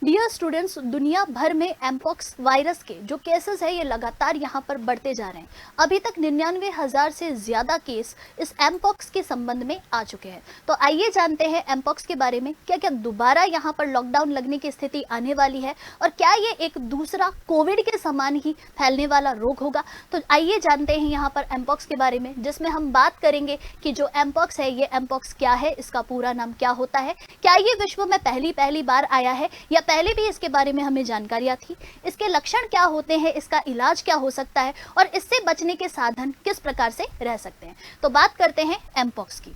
Dear students, दुनिया भर में एमपॉक्स वायरस के जो केसेस है ये लगातार यहाँ पर बढ़ते जा रहे हैं। अभी तक 99,000 से ज्यादा केस इस एमपॉक्स के संबंध में आ चुके हैं। तो आइए जानते हैं एमपॉक्स के बारे में, क्या क्या दोबारा यहाँ पर लॉकडाउन लगने की स्थिति आने वाली है और क्या ये एक दूसरा कोविड के समान ही फैलने वाला रोग होगा। तो आइए जानते हैं यहाँ पर एमपॉक्स के बारे में, जिसमें हम बात करेंगे कि जो एमपॉक्स है ये एमपॉक्स क्या है, इसका पूरा नाम क्या होता है, क्या ये विश्व में पहली बार आया है या पहले भी इसके बारे में हमें जानकारियां थी, इसके लक्षण क्या होते हैं, इसका इलाज क्या हो सकता है और इससे बचने के साधन किस प्रकार से रह सकते हैं। तो बात करते हैं एमपॉक्स की।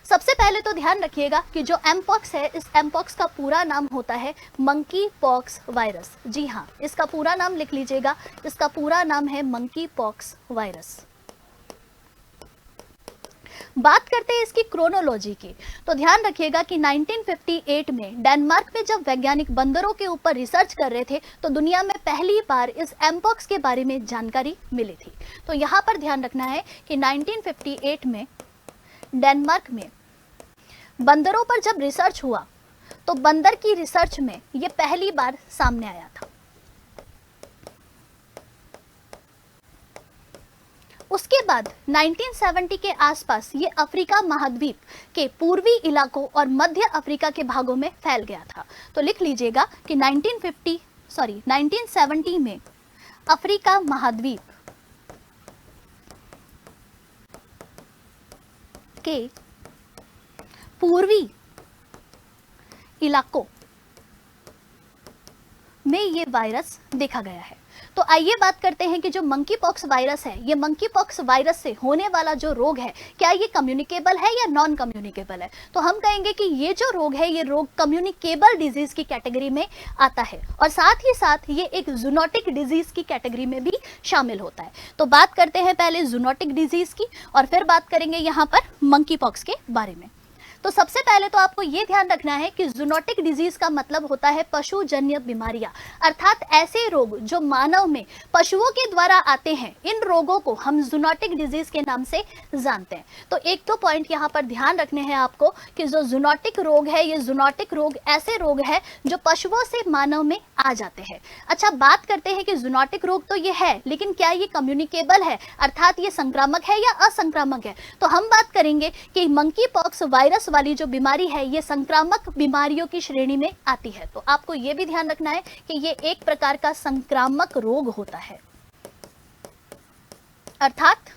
सबसे पहले तो ध्यान रखिएगा कि जो एमपॉक्स है, इस एमपॉक्स का पूरा नाम होता है मंकी पॉक्स वायरस। जी हाँ, इसका पूरा नाम लिख लीजिएगा, इसका पूरा नाम है मंकी पॉक्स वायरस। बात करते हैं इसकी क्रोनोलॉजी की, तो ध्यान रखिएगा कि 1958 में डेनमार्क में जब वैज्ञानिक बंदरों के ऊपर रिसर्च कर रहे थे तो दुनिया में पहली बार इस एमपॉक्स के बारे में जानकारी मिली थी। तो यहाँ पर ध्यान रखना है कि 1958 में डेनमार्क में बंदरों पर जब रिसर्च हुआ तो बंदर की रिसर्च में ये पहली बार सामने आया था। उसके बाद 1970 के आसपास ये अफ्रीका महाद्वीप के पूर्वी इलाकों और मध्य अफ्रीका के भागों में फैल गया था। तो लिख लीजिएगा कि 1970 में अफ्रीका महाद्वीप के पूर्वी इलाकों में ये वायरस देखा गया है। तो आइए बात करते हैं कि जो मंकी पॉक्स वायरस है, ये मंकी पॉक्स वायरस से होने वाला जो रोग है, क्या ये कम्युनिकेबल है या नॉन कम्युनिकेबल है। तो हम कहेंगे कि ये जो रोग है, ये रोग कम्युनिकेबल डिजीज की कैटेगरी में आता है और साथ ही साथ ये एक जूनोटिक डिजीज की कैटेगरी में भी शामिल होता है। तो बात करते हैं पहले जूनोटिक डिजीज की और फिर बात करेंगे यहाँ पर मंकी पॉक्स के बारे में। तो सबसे पहले तो आपको यह ध्यान रखना है कि जूनोटिक डिजीज का मतलब होता है पशुजन्य बीमारियां, अर्थात ऐसे रोग जो मानव में पशुओं के द्वारा आते हैं। इन रोगों को हम जूनोटिक डिजीज के नाम से जानते हैं। तो एक तो पॉइंट यहाँ पर ध्यान रखने हैं आपको कि जो जूनोटिक रोग है, ये जूनोटिक रोग ऐसे रोग है जो पशुओं से मानव में आ जाते हैं। अच्छा, बात करते हैं कि जूनोटिक रोग तो ये है, लेकिन क्या ये कम्युनिकेबल है, अर्थात ये संक्रामक है या असंक्रामक है। तो हम बात करेंगे कि मंकी पॉक्स वायरस वाली जो बीमारी है ये संक्रामक बीमारियों की श्रेणी में आती है। तो आपको यह भी ध्यान रखना है कि ये एक प्रकार का संक्रामक रोग होता है, अर्थात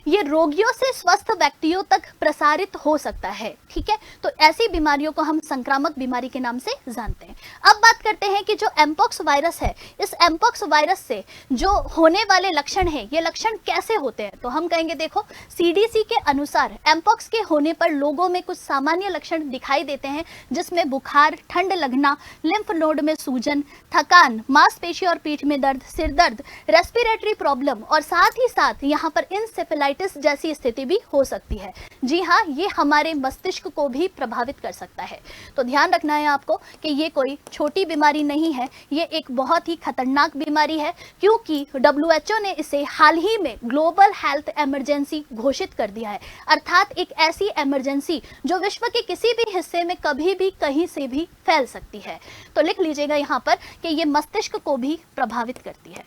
ये रोगियों से स्वस्थ व्यक्तियों तक प्रसारित हो सकता है। ठीक है, तो ऐसी बीमारियों को हम संक्रामक बीमारी के नाम से जानते हैं। अब बात करते हैं कि जो एमपॉक्स वायरस है, इस एमपॉक्स वायरस से जो होने वाले लक्षण हैं, ये लक्षण कैसे होते हैं। तो हम कहेंगे, देखो, सीडीसी के अनुसार एमपॉक्स के होने पर लोगों में कुछ सामान्य लक्षण दिखाई देते हैं, जिसमें बुखार, ठंड लगना, लिम्फ नोड में सूजन, थकान, मांसपेशी और पीठ में दर्द, सिर दर्द, रेस्पिरेटरी प्रॉब्लम और साथ ही साथ यहाँ पर इंसेफेलाइटिस जैसी स्थिति भी हो सकती है। जी हाँ, ये हमारे मस्तिष्क को भी प्रभावित कर सकता है। तो ध्यान रखना है आपको कि ये कोई छोटी बीमारी नहीं है, ये एक बहुत ही खतरनाक बीमारी है, क्योंकि WHO ने इसे हाल ही में ग्लोबल हेल्थ इमरजेंसी घोषित कर दिया है, अर्थात एक ऐसी इमरजेंसी जो विश्व के किसी भी हिस्से में कभी भी कहीं से भी फैल सकती है। तो लिख लीजिएगा यहाँ पर कि ये मस्तिष्क को भी प्रभावित करती है।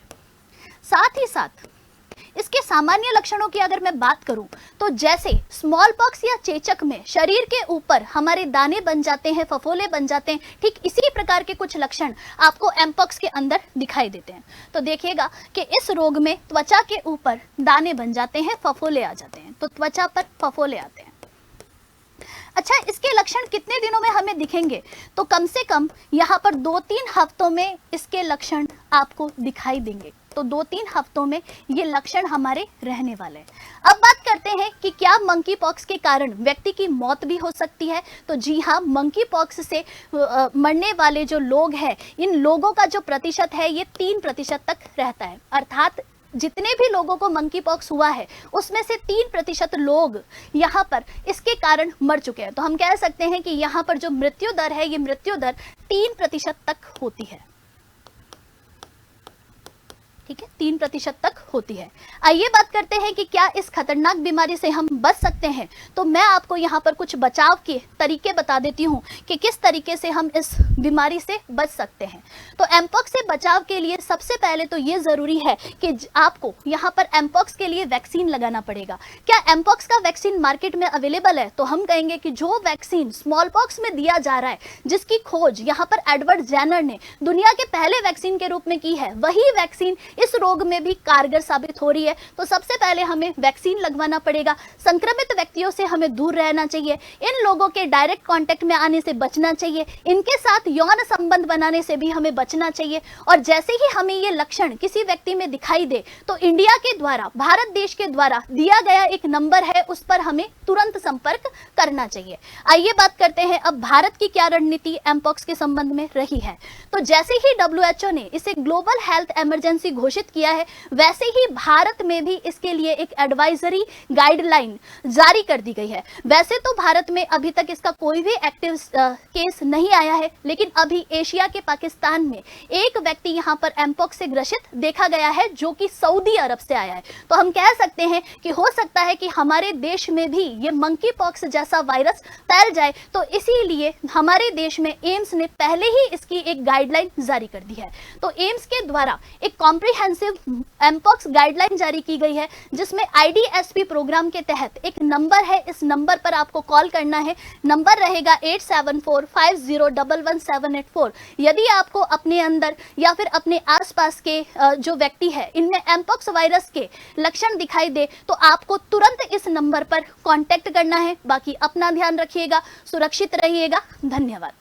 साथ ही साथ इसके सामान्य लक्षणों की अगर मैं बात करूं तो जैसे स्मॉल पॉक्स या चेचक में शरीर के ऊपर हमारे दाने बन जाते हैं, फफोले बन जाते हैं, ठीक इसी प्रकार के कुछ लक्षण आपको एमपॉक्स के अंदर दिखाई देते हैं। तो देखिएगा कि इस रोग में त्वचा के ऊपर दाने बन जाते हैं, फफोले आ जाते हैं, तो त्वचा पर फफोले आते हैं। अच्छा, इसके लक्षण कितने दिनों में हमें दिखेंगे। तो कम से कम यहाँ पर 2-3 हफ्तों में इसके लक्षण आपको दिखाई देंगे। तो 2-3 हफ्तों में ये लक्षण हमारे रहने वाले हैं। अब बात करते हैं कि क्या मंकी पॉक्स के कारण व्यक्ति की मौत भी हो सकती है। तो जी हाँ, मंकी पॉक्स से मरने वाले जो लोग हैं, इन लोगों का जो प्रतिशत है ये 3% तक रहता है, अर्थात जितने भी लोगों को मंकी पॉक्स हुआ है उसमें से 3% लोग यहाँ पर इसके कारण मर चुके हैं। तो हम कह सकते हैं कि यहाँ पर जो मृत्यु दर है, ये मृत्यु दर 3% तक होती है। ठीक है, 3% तक होती है। आइए बात करते हैं कि क्या इस खतरनाक बीमारी से हम बच सकते हैं। तो मैं आपको यहाँ पर कुछ बचाव के तरीके बता देती हूँ कि किस तरीके से हम इस बीमारी से बच सकते हैं। तो एमपॉक्स से बचाव के लिए सबसे पहले तो ये जरूरी है कि आपको यहाँ पर एमपॉक्स के लिए वैक्सीन लगाना पड़ेगा। क्या एमपॉक्स का वैक्सीन मार्केट में अवेलेबल है? तो हम कहेंगे कि जो वैक्सीन स्मॉल पॉक्स में दिया जा रहा है, जिसकी खोज यहाँ पर एडवर्ड जेनर ने दुनिया के पहले वैक्सीन के रूप में की है, वही वैक्सीन इस रोग में भी कारगर साबित हो रही है। तो सबसे पहले हमें वैक्सीन लगवाना पड़ेगा। संक्रमित व्यक्तियों से हमें दूर रहना चाहिए, इन लोगों के डायरेक्ट कांटेक्ट में आने से बचना चाहिए, इनके साथ यौन संबंध बनाने से भी हमें बचना चाहिए। और जैसे ही हमें ये लक्षण किसी व्यक्ति में दिखाई दे तो इंडिया के द्वारा, भारत देश के द्वारा दिया गया एक नंबर है, उस पर हमें तुरंत संपर्क करना चाहिए। आइए बात करते हैं अब भारत की क्या रणनीति एमपॉक्स के संबंध में रही है। तो जैसे ही WHO ने इसे ग्लोबल हेल्थ इमरजेंसी घोषित किया है, वैसे ही भारत में भी इसके लिए एक एडवाइजरी गाइडलाइन जारी कर दी गई है। वैसे तो भारत में अभी तक इसका कोई भी एक्टिव केस नहीं आया है, लेकिन अभी एशिया के पाकिस्तान में एक व्यक्ति यहाँ पर एमपॉक्स से ग्रसित देखा गया है, जो कि सऊदी अरब से आया है। तो हम कह सकते हैं कि हो सकता है कि हमारे देश में भी ये मंकी पॉक्स जैसा वायरस फैल जाए। तो इसीलिए हमारे देश में एम्स ने पहले ही इसकी एक गाइडलाइन जारी कर दी है। तो एम्स के द्वारा एक कॉम्प्रिहेंसिव एमपॉक्स गाइडलाइन जारी की गई है, जिसमें IDSP प्रोग्राम के तहत एक नंबर है, इस नंबर पर आपको कॉल करना है। नंबर रहेगा 8745011784। यदि आपको अपने अंदर या फिर अपने आसपास के जो व्यक्ति है, इनमें एमपॉक्स वायरस के लक्षण दिखाई दे तो आपको तुरंत इस नंबर पर कांटेक्ट करना है। बाकी अपना ध्यान रखिएगा, सुरक्षित रहिएगा। धन्यवाद।